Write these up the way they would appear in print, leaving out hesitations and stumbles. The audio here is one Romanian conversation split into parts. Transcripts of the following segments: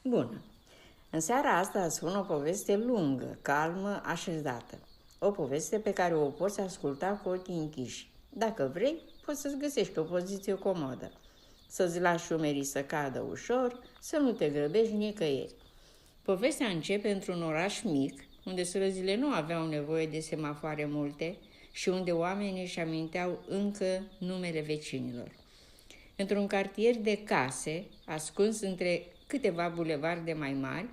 Bună! În seara asta spun o poveste lungă, calmă, așezată. O poveste pe care o poți asculta cu ochii închiși. Dacă vrei, poți să-ți găsești o poziție comodă. Să-ți lași umerii să cadă ușor, să nu te grăbești nicăieri. Povestea începe într-un oraș mic, unde străzile nu aveau nevoie de semafoare multe și unde oamenii își aminteau încă numele vecinilor. Într-un cartier de case, ascuns între câteva bulevarde mai mari,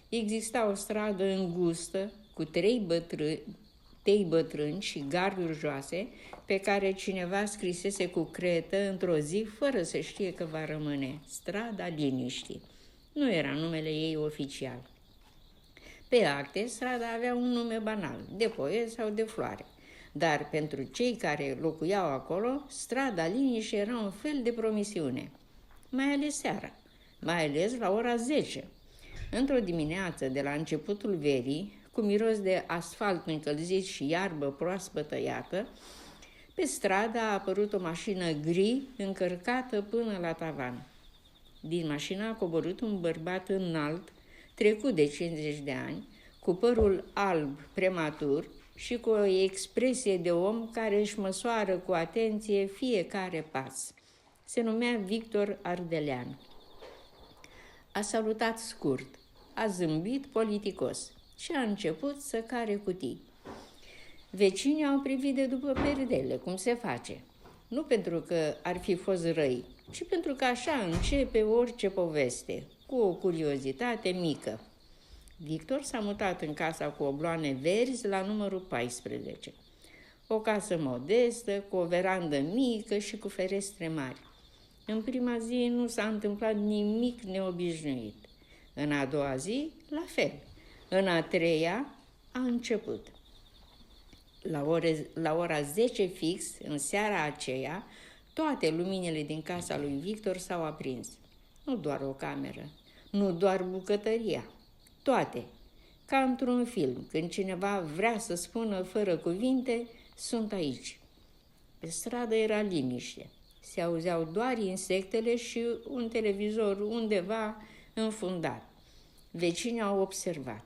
exista o stradă îngustă cu trei bătrâni și garduri joase pe care cineva scrisese cu cretă într-o zi fără să știe că va rămâne Strada Liniștii. Nu era numele ei oficial. Pe acte, strada avea un nume banal, de poet sau de floare. Dar pentru cei care locuiau acolo, Strada Liniștii era un fel de promisiune. Mai ales seara, mai ales la ora 10. Într-o dimineață de la începutul verii, cu miros de asfalt încălzit și iarbă proaspăt tăiată, pe stradă a apărut o mașină gri încărcată până la tavan. Din mașină a coborât un bărbat înalt, trecut de 50 de ani, cu părul alb prematur și cu o expresie de om care își măsoară cu atenție fiecare pas. Se numea Victor Ardelean. A salutat scurt, a zâmbit politicos și a început să care cutii. Vecinii au privit de după perdele, cum se face. Nu pentru că ar fi fost răi, ci pentru că așa începe orice poveste, cu o curiozitate mică. Victor s-a mutat în casa cu obloane verzi la numărul 14. O casă modestă, cu o verandă mică și cu ferestre mari. În prima zi nu s-a întâmplat nimic neobișnuit. În a doua zi, la fel. În a treia, a început. La ora 10 fix, în seara aceea, toate luminile din casa lui Victor s-au aprins. Nu doar o cameră, nu doar bucătăria, toate. Ca într-un film, când cineva vrea să spună fără cuvinte, sunt aici. Pe stradă era liniște. Se auzeau doar insectele și un televizor undeva înfundat. Vecinii au observat.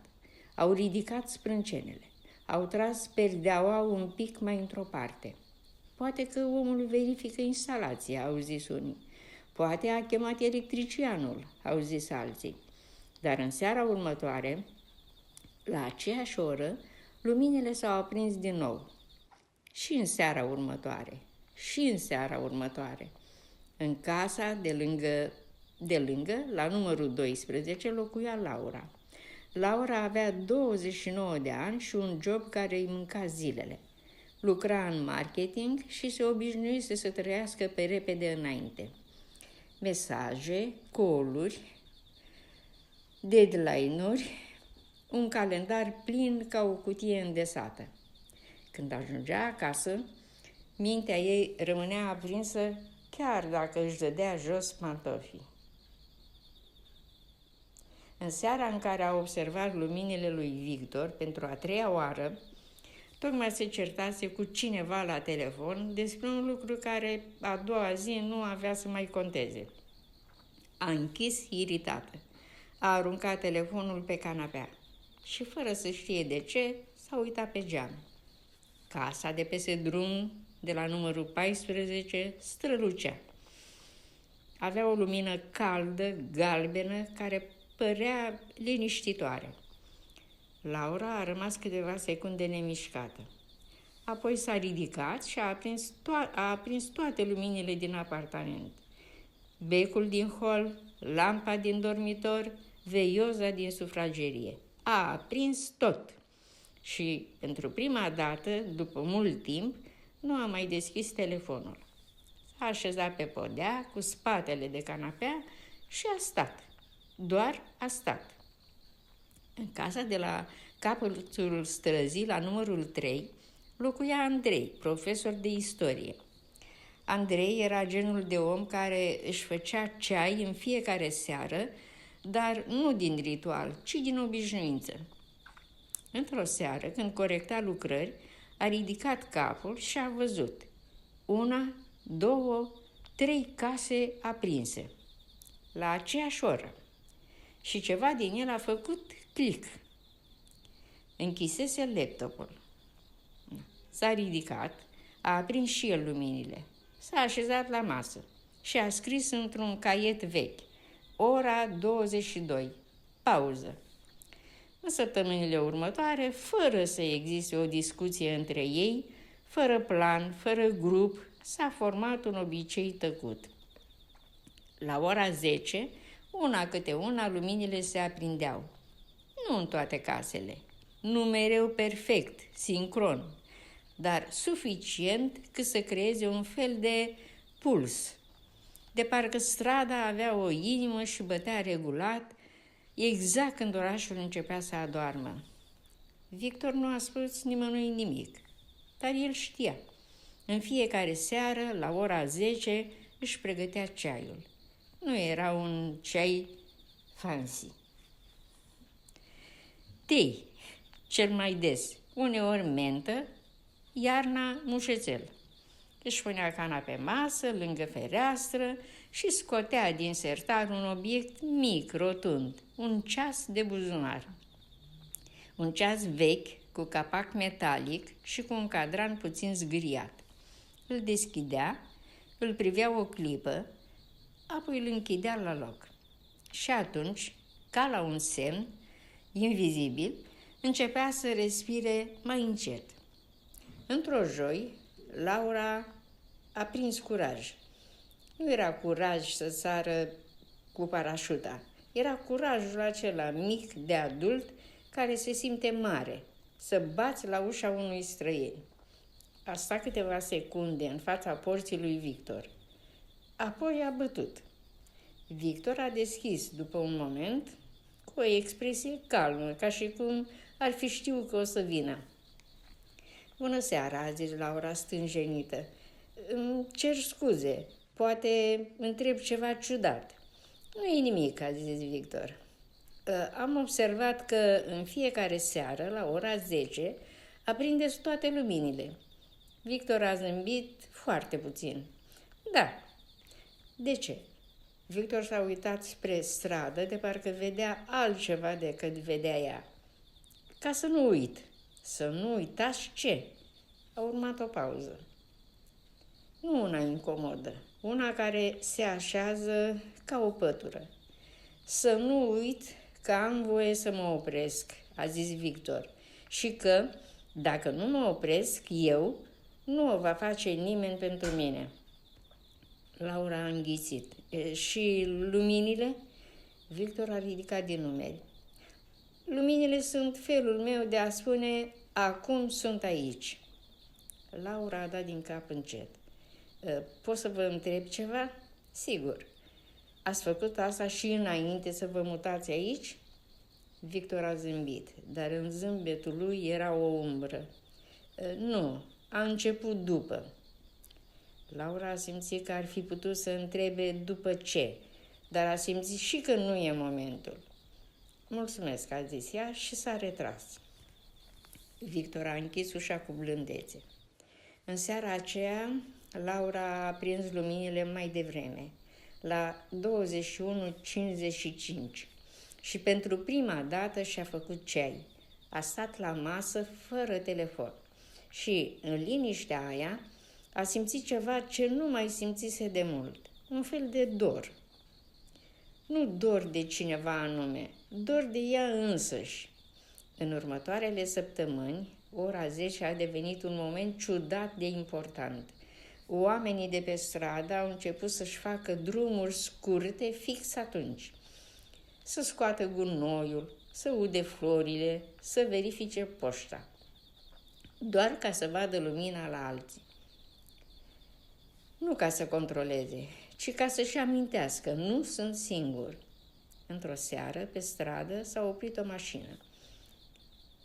Au ridicat sprâncenele. Au tras perdeaua un pic mai într-o parte. Poate că omul verifică instalația, au zis unii. Poate a chemat electricianul, au zis alții. Dar în seara următoare, la aceeași oră, luminile s-au aprins din nou. Și în seara următoare. În casa de lângă, la numărul 12, locuia Laura. Laura avea 29 de ani și un job care îi mânca zilele. Lucra în marketing și se obișnuise să trăiască pe repede înainte. Mesaje, call-uri, deadline-uri, un calendar plin ca o cutie îndesată. Când ajungea acasă, mintea ei rămânea aprinsă chiar dacă își dădea jos pantofii. În seara în care a observat luminile lui Victor pentru a treia oară, tocmai se certase cu cineva la telefon despre un lucru care a doua zi nu avea să mai conteze. A închis iritată. A aruncat telefonul pe canapea și, fără să știe de ce, s-a uitat pe geam. Casa de peste drum, de la numărul 14, strălucea. Avea o lumină caldă, galbenă, care părea liniștitoare. Laura a rămas câteva secunde nemișcată. Apoi s-a ridicat și a aprins toate luminile din apartament. Becul din hol, lampa din dormitor, veioza din sufragerie. A aprins tot. Și, pentru prima dată, după mult timp, nu a mai deschis telefonul. S-a așezat pe podea, cu spatele de canapea și a stat. Doar a stat. În casa de la capătul străzii, la numărul 3, locuia Andrei, profesor de istorie. Andrei era genul de om care își făcea ceai în fiecare seară, dar nu din ritual, ci din obișnuință. Într-o seară, când corecta lucrări, a ridicat capul și a văzut 1, 2, 3 case aprinse, la aceeași oră. și ceva din el a făcut click. Închisese laptopul. S-a ridicat, a aprins și el luminile, s-a așezat la masă și a scris într-un caiet vechi: ora 22, pauză. În săptămânile următoare, fără să existe o discuție între ei, fără plan, fără grup, s-a format un obicei tăcut. La ora 10, una câte una, luminile se aprindeau. Nu în toate casele, nu mereu perfect, sincron, dar suficient cât să creeze un fel de puls, de parcă strada avea o inimă și bătea regulat, exact când orașul începea să adoarmă. Victor nu a spus nimănui nimic, dar el știa. În fiecare seară, la ora 10, își pregătea ceaiul. Nu era un ceai fancy. Tei, cel mai des, uneori mentă, iarna mușețel. Își punea cana pe masă, lângă fereastră și scotea din sertar un obiect mic, rotund, un ceas de buzunar. Un ceas vechi, cu capac metalic și cu un cadran puțin zgâriat. Îl deschidea, îl privea o clipă, apoi îl închidea la loc. Și atunci, ca la un semn, invizibil, începea să respire mai încet. Într-o joi, Laura a prins curaj. Nu era curaj să sară cu parașuta. Era curajul acela mic de adult care se simte mare, să bați la ușa unui străin. A stat câteva secunde în fața porții lui Victor. Apoi a bătut. Victor a deschis după un moment cu o expresie calmă, ca și cum ar fi știut că o să vină. Bună seara, a zis Laura stânjenită. Îmi cer scuze, poate întreb ceva ciudat. Nu e nimic, a zis Victor. Am observat că în fiecare seară, la ora 10, aprindeți toate luminile. Victor a zâmbit foarte puțin. Da. De ce? Victor s-a uitat spre stradă, de parcă vedea altceva decât vedea ea. Ca să nu uit. Să nu uitați ce? A urmat o pauză. Nu una incomodă, una care se așează ca o pătură. Să nu uit că am voie să mă opresc, a zis Victor, și că, dacă nu mă opresc eu, nu o va face nimeni pentru mine. Laura a înghițit. Și luminile? Victor a ridicat din numeri. Luminile sunt felul meu de a spune: acum sunt aici. Laura a dat din cap încet. Pot să vă întreb ceva? Sigur. Ați făcut asta și înainte să vă mutați aici? Victor a zâmbit, dar în zâmbetul lui era o umbră. Nu, a început după. Laura a simțit că ar fi putut să întrebe după ce, dar a simțit și că nu e momentul. Mulțumesc, a zis ea și s-a retras. Victor a închis ușa cu blândețe. În seara aceea, Laura a aprins luminile mai devreme, la 21:55, și pentru prima dată și-a făcut ceai. A stat la masă fără telefon și, în liniștea aia, a simțit ceva ce nu mai simțise de mult, un fel de dor. Nu dor de cineva anume, dor de ea însăși. În următoarele săptămâni, ora 10 a devenit un moment ciudat de important. Oamenii de pe stradă au început să-și facă drumuri scurte fix atunci. Să scoată gunoiul, să ude florile, să verifice poșta. Doar ca să vadă lumina la alții. Nu ca să controleze, ci ca să-și amintească, nu sunt singur. Într-o seară, pe stradă, s-a oprit o mașină.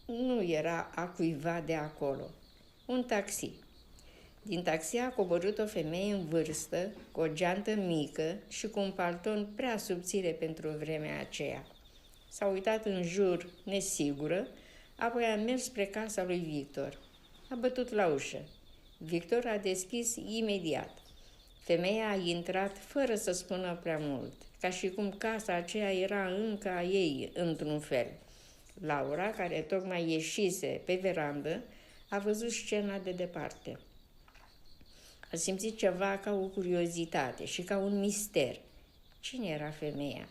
Nu era a cuiva de acolo. Un taxi. Din taxi a coborât o femeie în vârstă, cu o geantă mică și cu un palton prea subțire pentru vremea aceea. S-a uitat în jur, nesigură, apoi a mers spre casa lui Victor. A bătut la ușă. Victor a deschis imediat. Femeia a intrat fără să spună prea mult, ca și cum casa aceea era încă a ei, într-un fel. Laura, care tocmai ieșise pe verandă, a văzut scena de departe. A simțit ceva ca o curiozitate și ca un mister. Cine era femeia?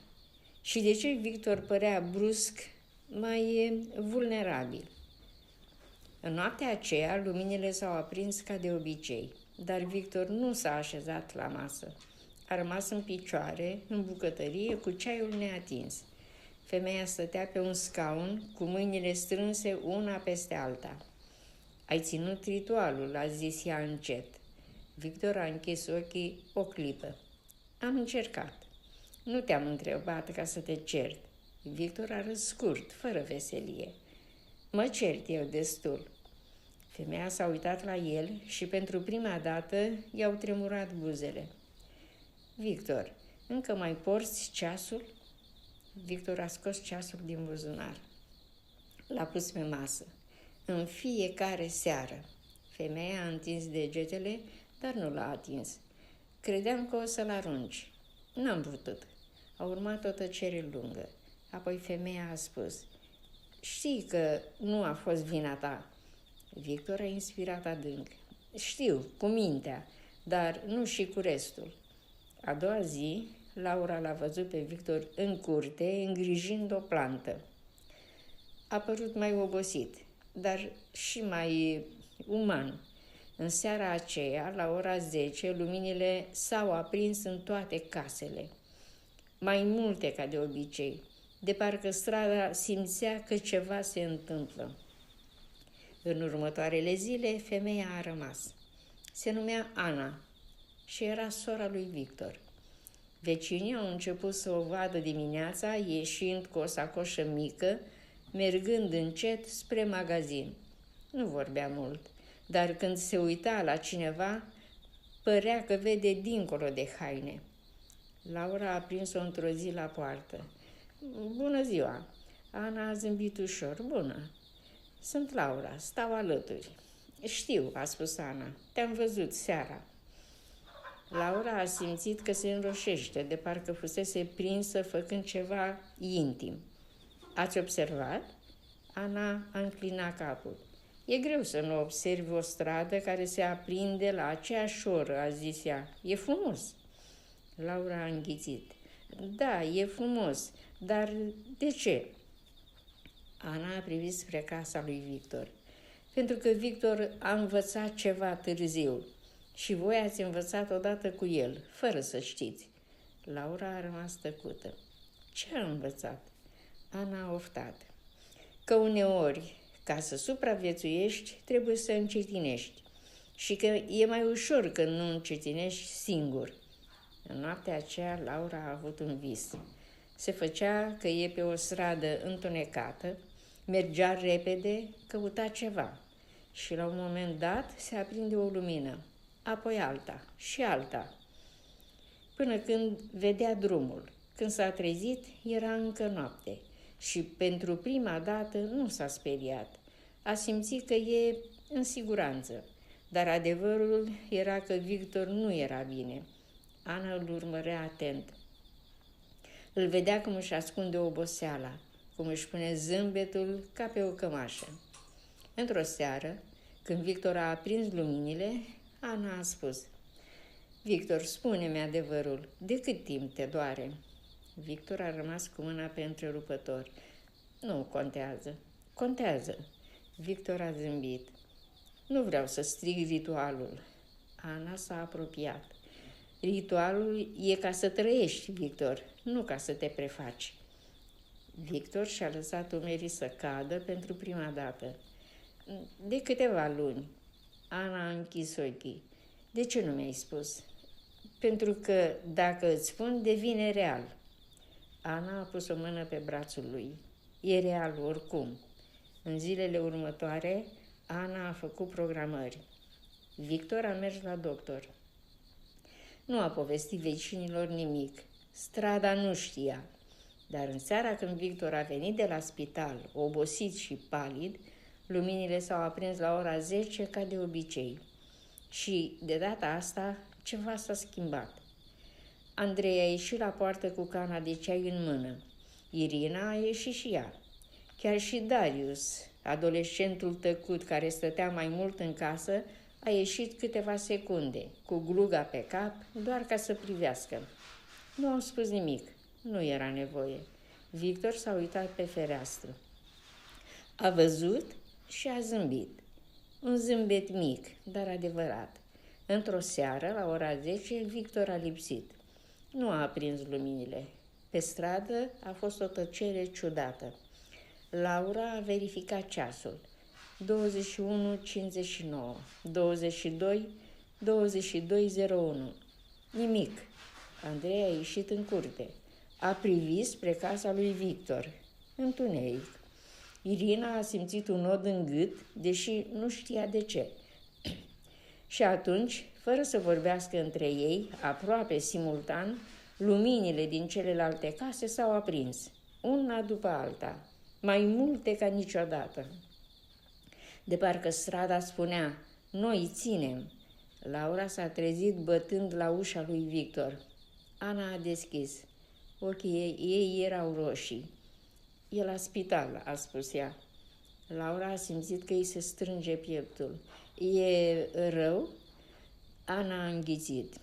Și de ce Victor părea brusc mai vulnerabil? În noaptea aceea, luminile s-au aprins ca de obicei, dar Victor nu s-a așezat la masă. A rămas în picioare, în bucătărie, cu ceaiul neatins. Femeia stătea pe un scaun, cu mâinile strânse una peste alta. Ai ținut ritualul, a zis ea încet. Victor a închis ochii o clipă. Am încercat. Nu te-am întrebat ca să te cert. Victor a râs scurt, fără veselie. Mă cert eu destul. Femeia s-a uitat la el și pentru prima dată i-au tremurat buzele. Victor, încă mai porți ceasul? Victor a scos ceasul din buzunar. L-a pus pe masă. În fiecare seară. Femeia a întins degetele, dar nu l-a atins. Credeam că o să-l arunci. N-am putut. A urmat o tăcere lungă. Apoi femeia a spus: știi că nu a fost vina ta. Victor a inspirat adânc. Știu, cu mintea, dar nu și cu restul. A doua zi, Laura l-a văzut pe Victor în curte, îngrijind o plantă. A părut mai obosit, dar și mai uman. În seara aceea, la ora 10, luminile s-au aprins în toate casele. Mai multe ca de obicei, de parcă strada simțea că ceva se întâmplă. În următoarele zile, femeia a rămas. Se numea Ana și era sora lui Victor. Vecinii au început să o vadă dimineața ieșind cu o sacoșă mică, mergând încet spre magazin. Nu vorbea mult, dar când se uita la cineva, părea că vede dincolo de haine. Laura a prins-o într-o zi la poartă. Bună ziua! Ana a zâmbit ușor. Bună! Sunt Laura, stau alături. Știu, a spus Ana, te-am văzut seara. Laura a simțit că se înroșește, de parcă fusese prinsă făcând ceva intim. Ați observat? Ana a înclinat capul. E greu să nu observi o stradă care se aprinde la aceeași oră, a zis ea. E frumos. Laura a înghițit. Da, e frumos, dar de ce? Ana a privit spre casa lui Victor. Pentru că Victor a învățat ceva târziu și voi ați învățat odată cu el, fără să știți. Laura a rămas tăcută. Ce a învățat? Ana a oftat. Că uneori, ca să supraviețuiești, trebuie să încetinești și că e mai ușor când nu încetinești singur. În noaptea aceea, Laura a avut un vis. Se făcea că e pe o stradă întunecată, mergea repede, căuta ceva și la un moment dat se aprinde o lumină, apoi alta și alta, până când vedea drumul. Când s-a trezit, era încă noapte și pentru prima dată nu s-a speriat. A simțit că e în siguranță, dar adevărul era că Victor nu era bine. Ana îl urmărea atent. Îl vedea cum își ascunde oboseala, cum își pune zâmbetul ca pe o cămașă. Într-o seară, când Victor a aprins luminile, Ana a spus: Victor, spune-mi adevărul, de cât timp te doare? Victor a rămas cu mâna pe întrerupător. Nu contează. Contează. Victor a zâmbit. Nu vreau să strig ritualul. Ana s-a apropiat. Ritualul e ca să trăiești, Victor, nu ca să te prefaci. Victor și-a lăsat umerii să cadă pentru prima dată. De câteva luni. Ana a închis ochii. De ce nu mi-ai spus? Pentru că dacă îți spun, devine real. Ana a pus o mână pe brațul lui. E real oricum. În zilele următoare, Ana a făcut programări. Victor a mers la doctor. Nu a povestit vecinilor nimic. Strada nu știa. Dar în seara când Victor a venit de la spital, obosit și palid, luminile s-au aprins la ora 10 ca de obicei. Și de data asta ceva s-a schimbat. Andrei a ieșit la poartă cu cana de ceai în mână. Irina a ieșit și ea. Chiar și Darius, adolescentul tăcut care stătea mai mult în casă, a ieșit câteva secunde, cu gluga pe cap, doar ca să privească. Nu au spus nimic. Nu era nevoie. Victor s-a uitat pe fereastră. A văzut și a zâmbit. Un zâmbet mic, dar adevărat. Într-o seară, la ora 10, Victor a lipsit. Nu a aprins luminile. Pe stradă a fost o tăcere ciudată. Laura a verificat ceasul. 21:59, 22, 22:01. Nimic. Andrei a ieșit în curte. A privit spre casa lui Victor. Întuneric. Irina a simțit un nod în gât, deși nu știa de ce. Și atunci, fără să vorbească între ei, aproape simultan, luminile din celelalte case s-au aprins, una după alta, mai multe ca niciodată. De parcă strada spunea, noi ținem. Laura s-a trezit bătând la ușa lui Victor. Ana a deschis. Ochii ei erau roșii. E la spital, a spus ea. Laura a simțit că îi se strânge pieptul. E rău? Ana a înghițit.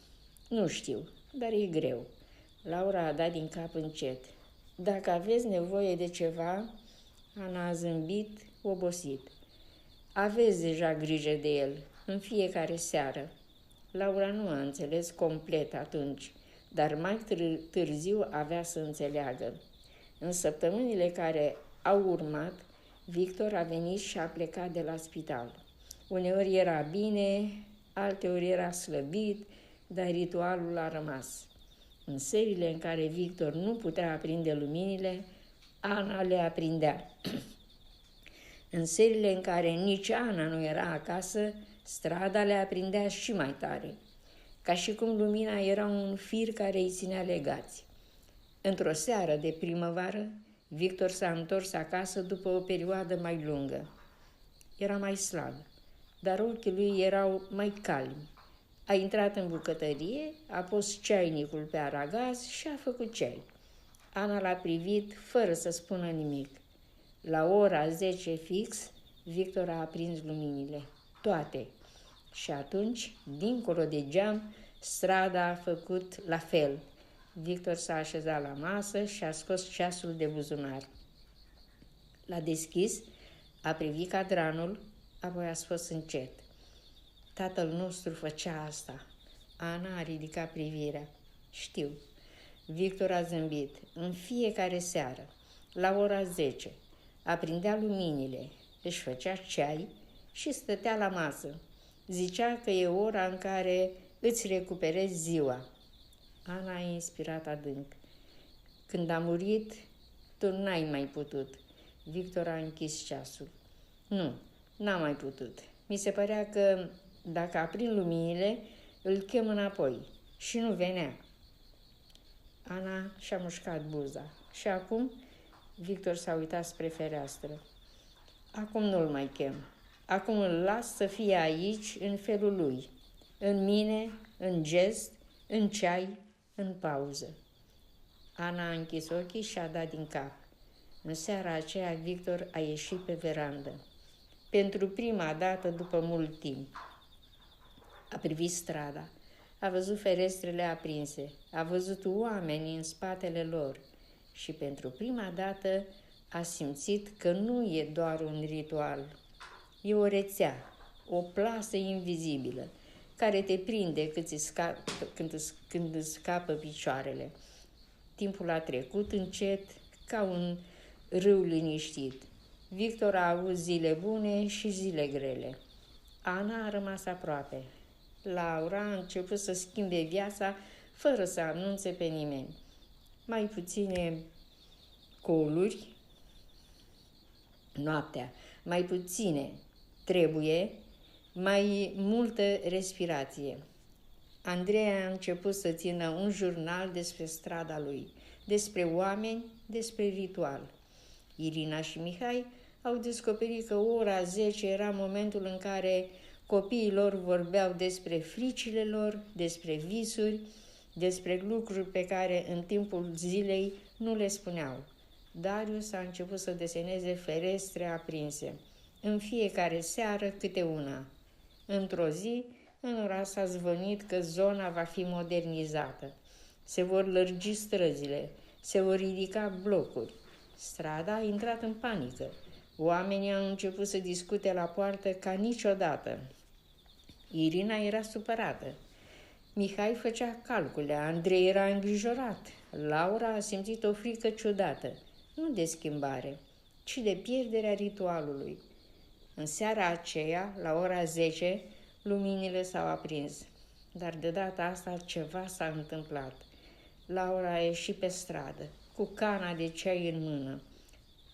Nu știu, dar e greu. Laura a dat din cap încet. Dacă aveți nevoie de ceva, Ana a zâmbit, obosit. Aveți deja grijă de el, în fiecare seară. Laura nu a înțeles complet atunci, dar mai târziu avea să înțeleagă. În săptămânile care au urmat, Victor a venit și a plecat de la spital. Uneori era bine, alteori era slăbit, dar ritualul a rămas. În serile în care Victor nu putea aprinde luminile, Ana le aprindea. În serile în care nici Ana nu era acasă, strada le aprindea și mai tare, ca și cum lumina era un fir care îi ținea legați. Într-o seară de primăvară, Victor s-a întors acasă după o perioadă mai lungă. Era mai slab, dar ochii lui erau mai calmi. A intrat în bucătărie, a pus ceainicul pe aragaz și a făcut ceai. Ana l-a privit fără să spună nimic. La ora 10 fix, Victor a aprins luminile, toate. Și atunci, dincolo de geam, strada a făcut la fel. Victor s-a așezat la masă și a scos ceasul de buzunar. L-a deschis, a privit cadranul, apoi a spus încet. Tatăl nostru făcea asta. Ana a ridicat privirea. Știu. Victor a zâmbit. În fiecare seară, la ora 10, aprindea luminile, își făcea ceai și stătea la masă. Zicea că e ora în care îți recuperezi ziua. Ana a inspirat adânc. Când a murit, tu n-ai mai putut. Victor a închis ceasul. Nu, n-am mai putut. Mi se părea că dacă aprind luminile, îl chem înapoi și nu venea. Ana și-a mușcat buza. Și acum, Victor s-a uitat spre fereastră. Acum nu-l mai chem. Acum îl las să fie aici în felul lui. În mine, în gest, în ceai, în pauză. Ana a închis ochii și a dat din cap. În seara aceea, Victor a ieșit pe verandă. Pentru prima dată după mult timp. A privit strada. A văzut ferestrele aprinse. A văzut oameni în spatele lor. Și pentru prima dată a simțit că nu e doar un ritual. E o rețea, o plasă invizibilă, care te prinde când îți scapă picioarele. Timpul a trecut încet, ca un râu liniștit. Victor a avut zile bune și zile grele. Ana a rămas aproape. Laura a început să schimbe viața fără să anunțe pe nimeni. Mai puține coluri noaptea, mai puține trebuie, mai multă respirație. Andrei a început să țină un jurnal despre strada lui, despre oameni, despre ritual. Irina și Mihai au descoperit că ora 10 era momentul în care copiii lor vorbeau despre fricile lor, despre visuri, despre lucruri pe care în timpul zilei nu le spuneau. Darius a început să deseneze ferestre aprinse. În fiecare seară câte una. Într-o zi, în oraș s-a zvonit că zona va fi modernizată. Se vor lărgi străzile, se vor ridica blocuri. Strada a intrat în panică. Oamenii au început să discute la poartă ca niciodată. Irina era supărată. Mihai făcea calcule, Andrei era îngrijorat. Laura a simțit o frică ciudată, nu de schimbare, ci de pierderea ritualului. În seara aceea, la ora 10, luminile s-au aprins. Dar de data asta ceva s-a întâmplat. Laura a ieșit pe stradă, cu cana de ceai în mână.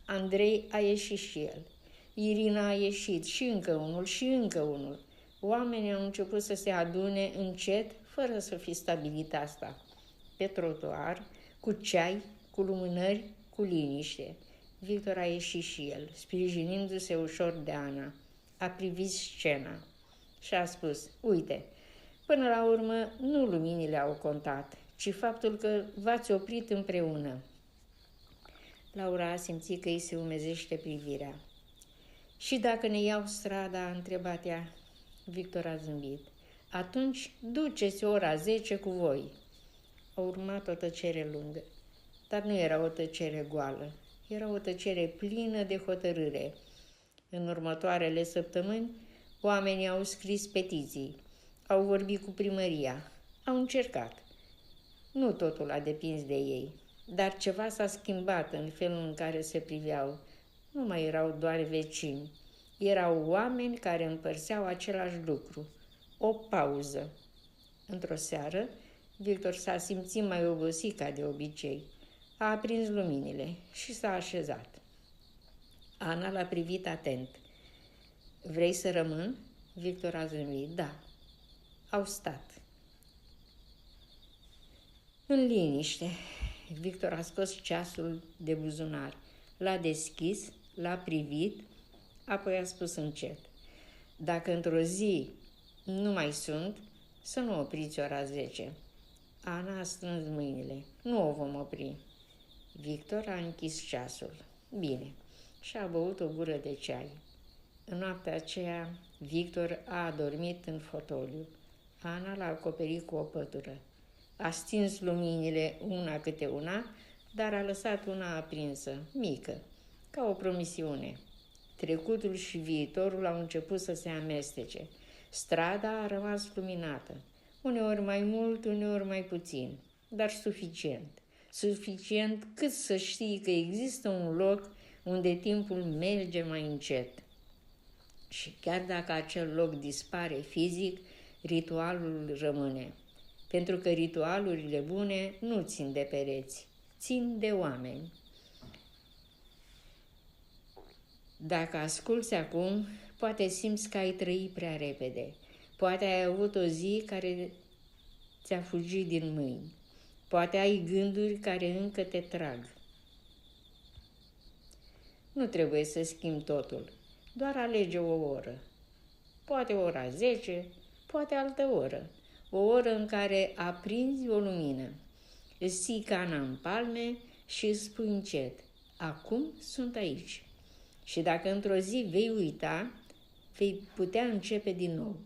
Andrei a ieșit și el. Irina a ieșit și încă unul și încă unul. Oamenii au început să se adune încet, fără să fi stabilit asta. Pe trotuar, cu ceai, cu lumânări, cu liniște. Victor a ieșit și el, sprijinindu-se ușor de Ana. A privit scena și a spus, uite, până la urmă nu luminile au contat, ci faptul că v-ați oprit împreună. Laura a simțit că îi se umezește privirea. Și dacă ne iau strada, a întrebat ea. Victor a zâmbit. Atunci duceți ora 10 cu voi. A urmat o tăcere lungă, dar nu era o tăcere goală. Era o tăcere plină de hotărâre. În următoarele săptămâni, oamenii au scris petiții, au vorbit cu primăria, au încercat. Nu totul a depins de ei, dar ceva s-a schimbat în felul în care se priveau. Nu mai erau doar vecini, erau oameni care împărțeau același lucru, o pauză. Într-o seară, Victor s-a simțit mai obosit ca de obicei. A aprins luminile și s-a așezat. Ana l-a privit atent. Vrei să rămân? Victor a zâmbit. Da. Au stat. În liniște, Victor a scos ceasul de buzunar. L-a deschis, l-a privit, apoi a spus încet. Dacă într-o zi nu mai sunt, să nu opriți ora 10. Ana a strâns mâinile. Nu o vom opri. Victor a închis ceasul. Bine. Și a băut o gură de ceai. În noaptea aceea, Victor a adormit în fotoliu. Ana l-a acoperit cu o pătură. A stins luminile una câte una, dar a lăsat una aprinsă, mică, ca o promisiune. Trecutul și viitorul au început să se amestece. Strada a rămas luminată, uneori mai mult, uneori mai puțin, dar suficient. Suficient cât să știi că există un loc unde timpul merge mai încet. Și chiar dacă acel loc dispare fizic, ritualul rămâne. Pentru că ritualurile bune nu țin de pereți, țin de oameni. Dacă asculți acum, poate simți că ai trăit prea repede. Poate ai avut o zi care ți-a fugit din mâini. Poate ai gânduri care încă te trag. Nu trebuie să schimbi totul, doar alege o oră. Poate ora 10, poate altă oră. O oră în care aprinzi o lumină. Îți ții cana în palme și îți spui încet, acum sunt aici. Și dacă într-o zi vei uita, vei putea începe din nou.